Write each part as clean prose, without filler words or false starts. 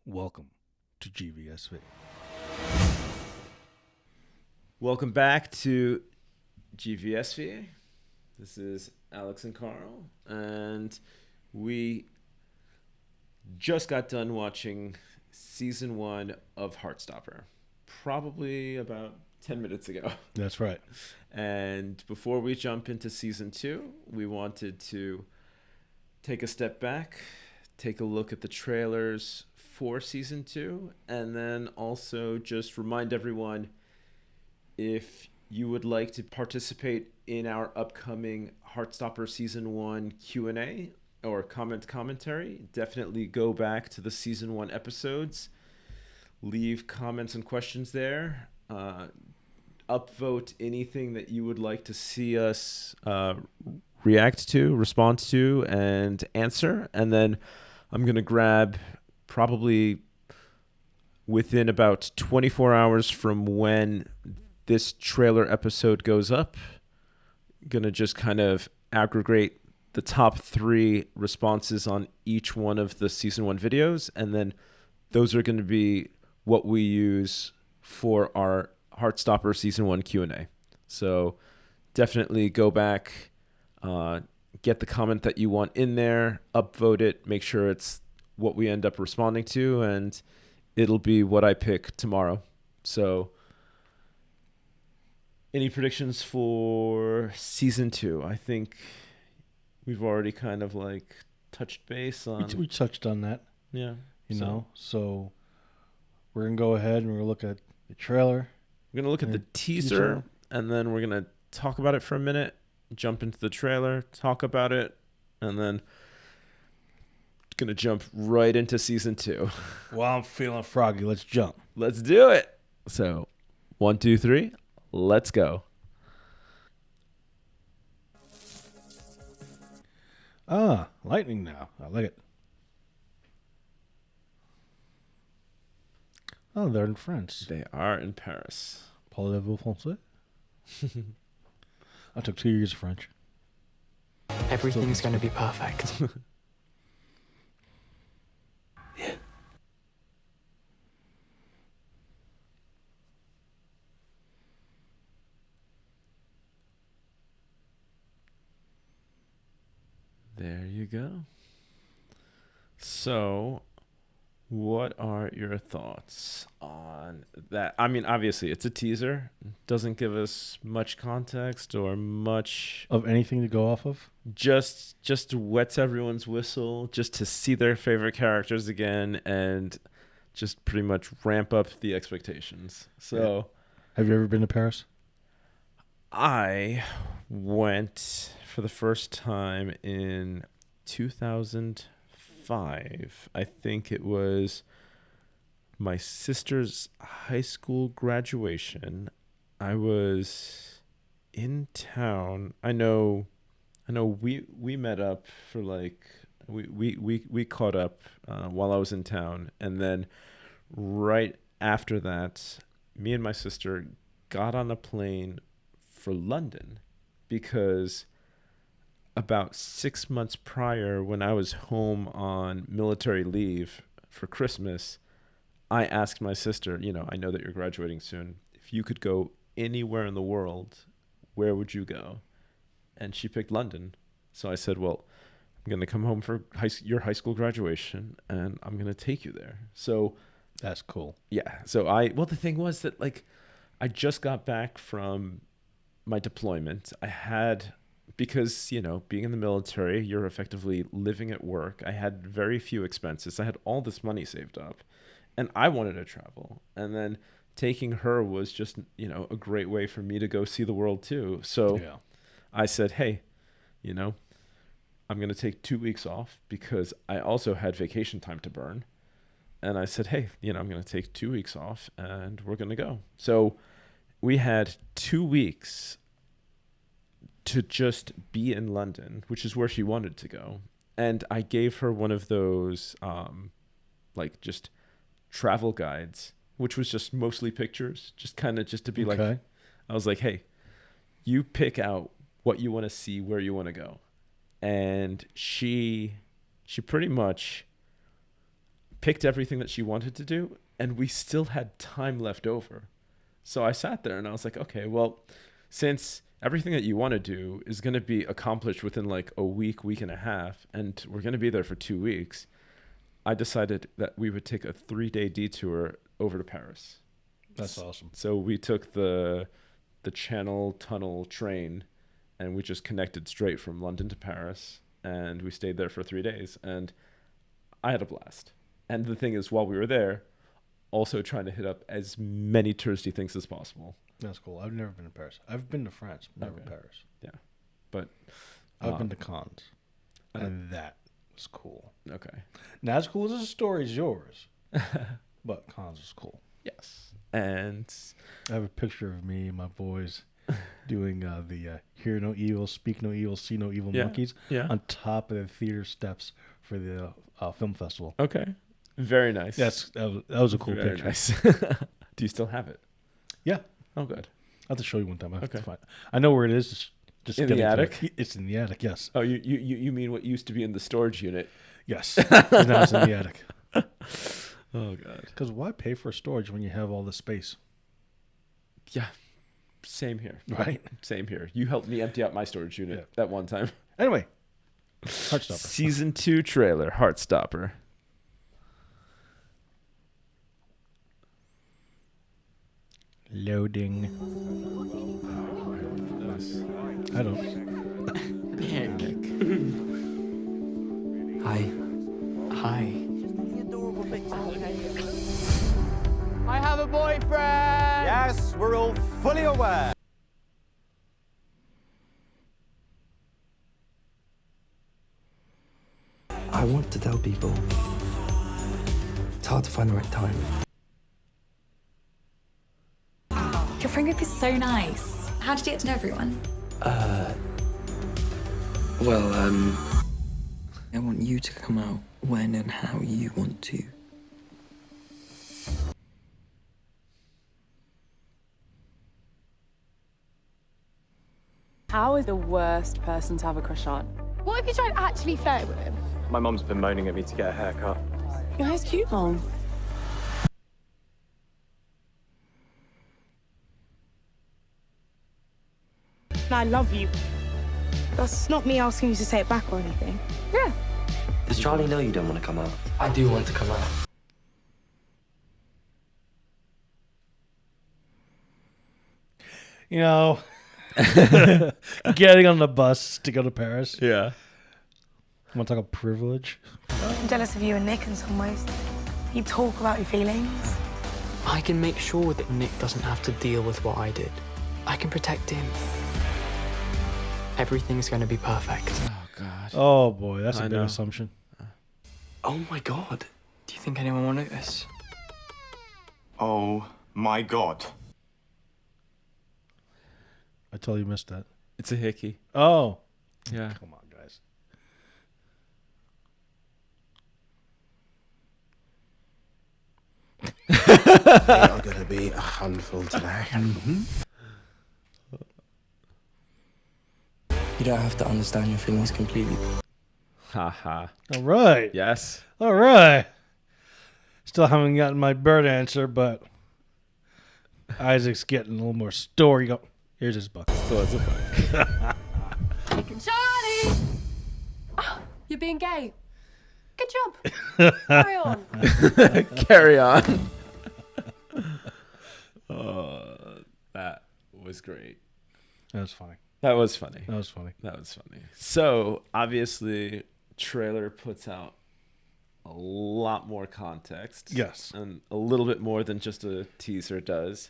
Welcome to GVSV. Welcome back to GVSV. This is Alex and Carl, and we just got done watching season 1 of Heartstopper, probably about 10 minutes ago. That's right. And before we jump into season 2, we wanted to take a step back, take a look at the trailers for season 2, and then also just remind everyone, if you would like to participate in our upcoming Heartstopper Season 1 Q&A or commentary, definitely go back to the Season 1 episodes. Leave comments and questions there. Upvote anything that you would like to see us react to, respond to, and answer. And then I'm going to grab probably within about 24 hours from when this trailer episode goes up, gonna just kind of aggregate the top 3 responses on each one of the season 1 videos, and then those are going to be what we use for our Heartstopper season 1 Q&A. So definitely go back, get the comment that you want in there, upvote it, make sure it's what we end up responding to, and it'll be what I pick tomorrow. So any predictions for season 2? I think we've already kind of like touched base on. We touched on that. Yeah. So we're going to go ahead and we're going to look at the trailer. We're going to look at the teaser, and then we're going to talk about it for a minute, jump into the trailer, talk about it, and then going to jump right into season 2. Well, I'm feeling froggy. Let's jump. Let's do it. So 1, 2, 3. Let's go. Lightning now. I like it. Oh, they're in France. They are in Paris. Parlez-vous français? I took 2 years of French. Everything's going to be perfect. Yeah. There you go. So, what are your thoughts on that? I mean, obviously, it's a teaser. Doesn't give us much context or much of anything to go off of. Just wets everyone's whistle, just to see their favorite characters again, and just pretty much ramp up the expectations. So, have you ever been to Paris? I went for the first time in 2005. I think it was my sister's high school graduation. I was in town. I know we met up for like we caught up while I was in town, and then right after that, me and my sister got on a plane for London, because about 6 months prior, when I was home on military leave for Christmas, I asked my sister, I know that you're graduating soon, if you could go anywhere in the world, where would you go? And she picked London. So I said, well, I'm going to come home for your high school graduation, and I'm going to take you there. So that's cool. Yeah. So the thing was that, like, I just got back from my deployment. I had, because, being in the military, you're effectively living at work. I had very few expenses. I had all this money saved up, and I wanted to travel. And then taking her was just, a great way for me to go see the world too. So yeah. I said, hey, I'm going to take 2 weeks off, because I also had vacation time to burn. And I said, hey, I'm going to take 2 weeks off, and we're going to go. So we had 2 weeks to just be in London, which is where she wanted to go. And I gave her one of those, just travel guides, which was just mostly pictures, just to be like, I was like, hey, you pick out what you want to see, where you want to go. And she pretty much picked everything that she wanted to do, and we still had time left over. So I sat there and I was like, okay, well, since everything that you want to do is going to be accomplished within like a week, week and a half, and we're going to be there for 2 weeks, I decided that we would take a 3-day detour over to Paris. That's awesome. So we took the Channel Tunnel train, and we just connected straight from London to Paris, and we stayed there for 3 days, and I had a blast. And the thing is, while we were there, also trying to hit up as many touristy things as possible. That's cool. I've never been to Paris. I've been to France, but never Okay. Paris. Yeah, but I've been to Cannes, and that was cool. okay. Not as cool as the story is yours, but Cannes was cool. Yes, and I have a picture of me and my boys doing the Hear No Evil, Speak No Evil, See No Evil monkeys on top of the theater steps for the film festival. Okay, very nice. That was a cool Very picture. nice. Do you still have it? Yeah. Oh, good. I'll have to show you one time. I have to Okay. find. I know where it is. Just In get the into attic? it. It's in the attic. Yes. Oh, you mean what used to be in the storage unit? Yes. Now it's in the attic. Oh God. Because why pay for storage when you have all this space? Yeah. Same here. Right. Same here. You helped me empty out my storage unit that one time. Anyway, Heartstopper. Season 2 trailer, Heartstopper. Loading. I don't. Hi. Hi. I have a boyfriend! Yes, we're all fully aware. I want to tell people. It's hard to find the right time. Your friend group is so nice. How did you get to know everyone? Well, I want you to come out when and how you want to. How is the worst person to have a crush on? What if you tried actually flirting with him? My mum's been moaning at me to get a haircut. Your hair's cute, Mom. I love you. That's not me asking you to say it back or anything. Yeah. Does Charlie know you don't want to come out? I do want to come out. You know, getting on the bus to go to Paris. Yeah. Want to talk about privilege? I'm jealous of you and Nick in some ways. You talk about your feelings. I can make sure that Nick doesn't have to deal with what I did. I can protect him. Everything's going to be perfect. Oh God. Oh boy, that's a I big know. assumption. Oh my God. Do you think anyone will notice? Oh my God. I totally missed that. It's a hickey. Oh, Yeah. come on, guys. They are going to be a handful today. You don't have to understand your feelings completely. Haha. All right. Yes. All right. Still haven't gotten my bird answer, but Isaac's getting a little more story. Go. Here's his bucket. So it's a bug. Charlie! Oh, you're being gay. Good job. Carry on. Carry on. Oh, that was great. That was funny. That was funny. That was funny. That was funny. So obviously, trailer puts out a lot more context. Yes. And a little bit more than just a teaser does.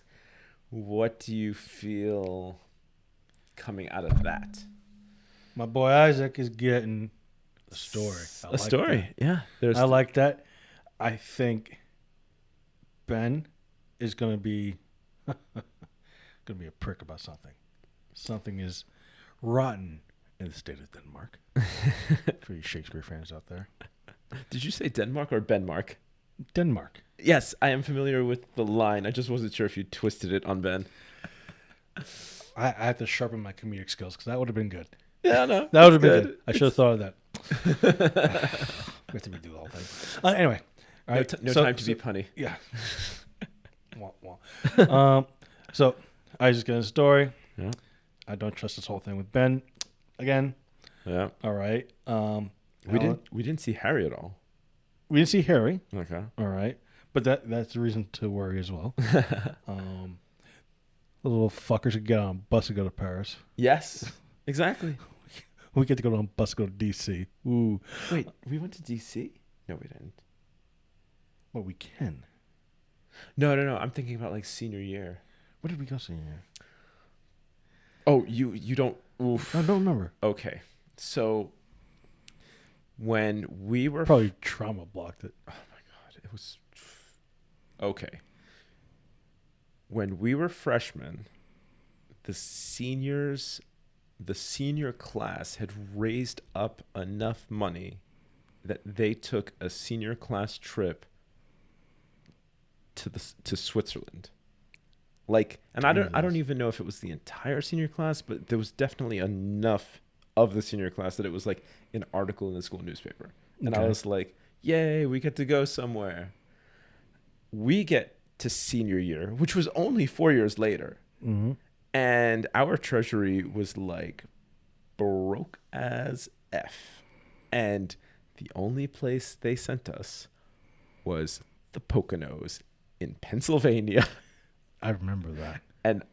What do you feel coming out of that? My boy Isaac is getting a story. I A like story. Yeah. that. I like that. I think Ben is going to be a prick about something. Something is rotten in the state of Denmark. For you Shakespeare fans out there. Did you say Denmark or Benmark? Denmark. Yes, I am familiar with the line. I just wasn't sure if you twisted it on Ben. I have to sharpen my comedic skills because that would have been good. Yeah, no. That would have been good. I should have thought of that. We have to redo the whole thing. Anyway, All right. No time to be punny. Yeah. Wah, wah. So I just get a story. Yeah. I don't trust this whole thing with Ben again. Yeah. All right. We didn't see Harry at all. We didn't see Harry. Okay. All right. But that's the reason to worry as well. The little fuckers could get on a bus and go to Paris. Yes. Exactly. We get to go on a bus and go to DC. Ooh. Wait, we went to DC? No, we didn't. Well, we can. No. I'm thinking about like senior year. What did we go see here? Oh, you don't. Oof. I don't remember. Okay, so when we were Probably trauma blocked it. oh my god, it was okay. When we were freshmen, the senior class had raised up enough money that they took a senior class trip to Switzerland. Like, and I don't even know if it was the entire senior class, but there was definitely enough of the senior class that it was like an article in the school newspaper. And I was like, yay, we get to go somewhere. We get to senior year, which was only 4 years later. Mm-hmm. And our treasury was like broke as F. And the only place they sent us was the Poconos in Pennsylvania. I remember that. And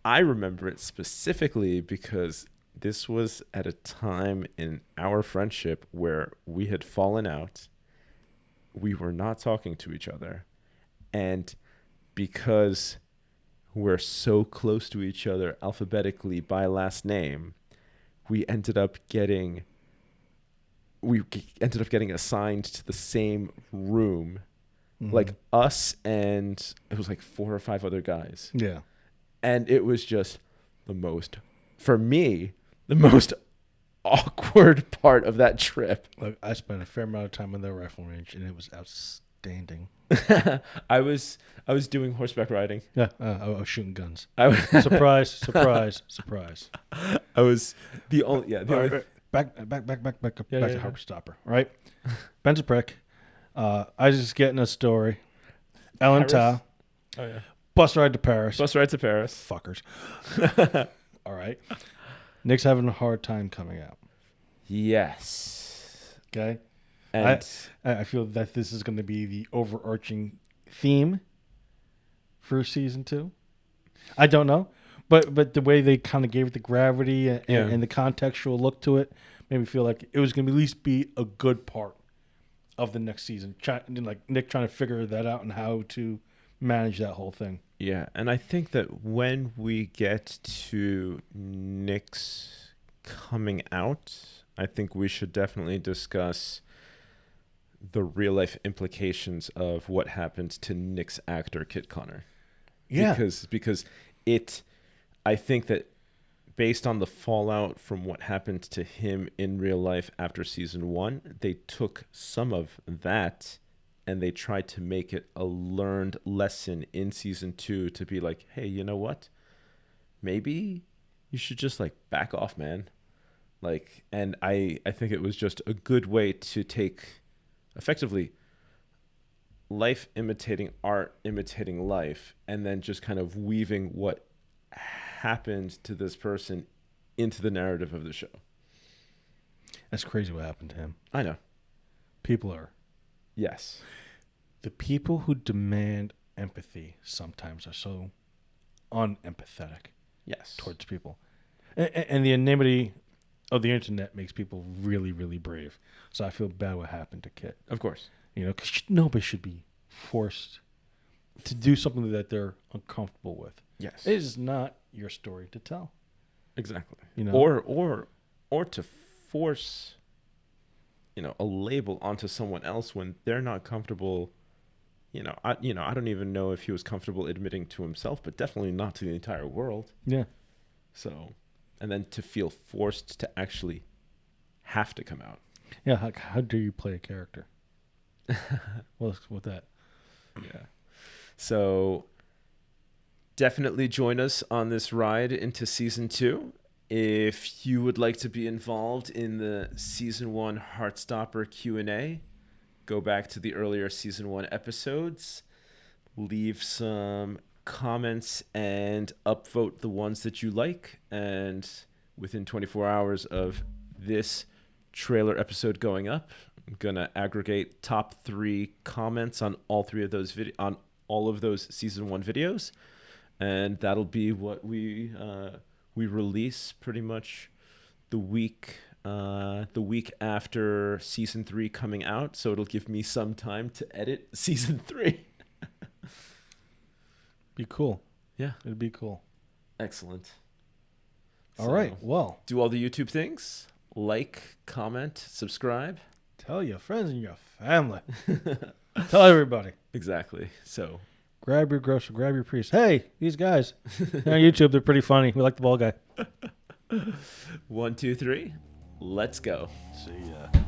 I remember it specifically because this was at a time in our friendship where we had fallen out. We were not talking to each other. And because we're so close to each other alphabetically by last name, we ended up getting assigned to the same room. Mm-hmm. Like us and it was like 4 or 5 other guys. Yeah. And it was just the most awkward part of that trip. Look, I spent a fair amount of time on the rifle range and it was outstanding. I was doing horseback riding. Yeah, I was shooting guns. Surprise! I was the only back to Heartstopper. Right, Ben's a prick. I was just getting a story. Ellen Ta. Oh yeah. Bus ride to Paris. Fuckers. All right. Nick's having a hard time coming out. Yes. Okay. And I feel that this is going to be the overarching theme for season 2. I don't know, but the way they kind of gave it the gravity and the contextual look to it made me feel like it was going to at least be a good part of the next season. Like Nick trying to figure that out and how to manage that whole thing. Yeah, and I think that when we get to Nick's coming out, I think we should definitely discuss the real life implications of what happened to Nick's actor Kit Connor. Yeah. Because I think that based on the fallout from what happened to him in real life after season 1, they took some of that and they tried to make it a learned lesson in season 2 to be like, hey, you know what? Maybe you should just like back off, man. Like, and I think it was just a good way to take effectively life imitating art, imitating life, and then just kind of weaving what happened to this person into the narrative of the show. That's crazy what happened to him. I know. People are. Yes. The people who demand empathy sometimes are so unempathetic. Yes. Towards people. And the anonymity of the internet makes people really, really brave. So I feel bad what happened to Kit. Of course. You know, because nobody should be forced to do something that they're uncomfortable with. Yes. It is not your story to tell. Exactly. You know, or to force, a label onto someone else when they're not comfortable. I don't even know if he was comfortable admitting to himself, but definitely not to the entire world. Yeah. So, and then to feel forced to actually have to come out. Yeah. How do you play a character? Well, with that. Yeah. So definitely join us on this ride into season 2. If you would like to be involved in the season 1 Heartstopper Q&A, go back to the earlier season 1 episodes, leave some comments, and upvote the ones that you like. And within 24 hours of this trailer episode going up, I'm gonna aggregate top 3 comments on all 3 of those on all of those season 1 videos, and that'll be what we release pretty much the week after season 3 coming out. So it'll give me some time to edit season 3. Be cool. Yeah, it'd be cool. Excellent. All right. Well, do all the YouTube things. Like, comment, subscribe. Tell your friends and your family. Tell everybody. Exactly. So grab your grocer, grab your priest. Hey, these guys they're on YouTube, they're pretty funny. We like the ball guy. 1, 2, 3. Let's go. See ya.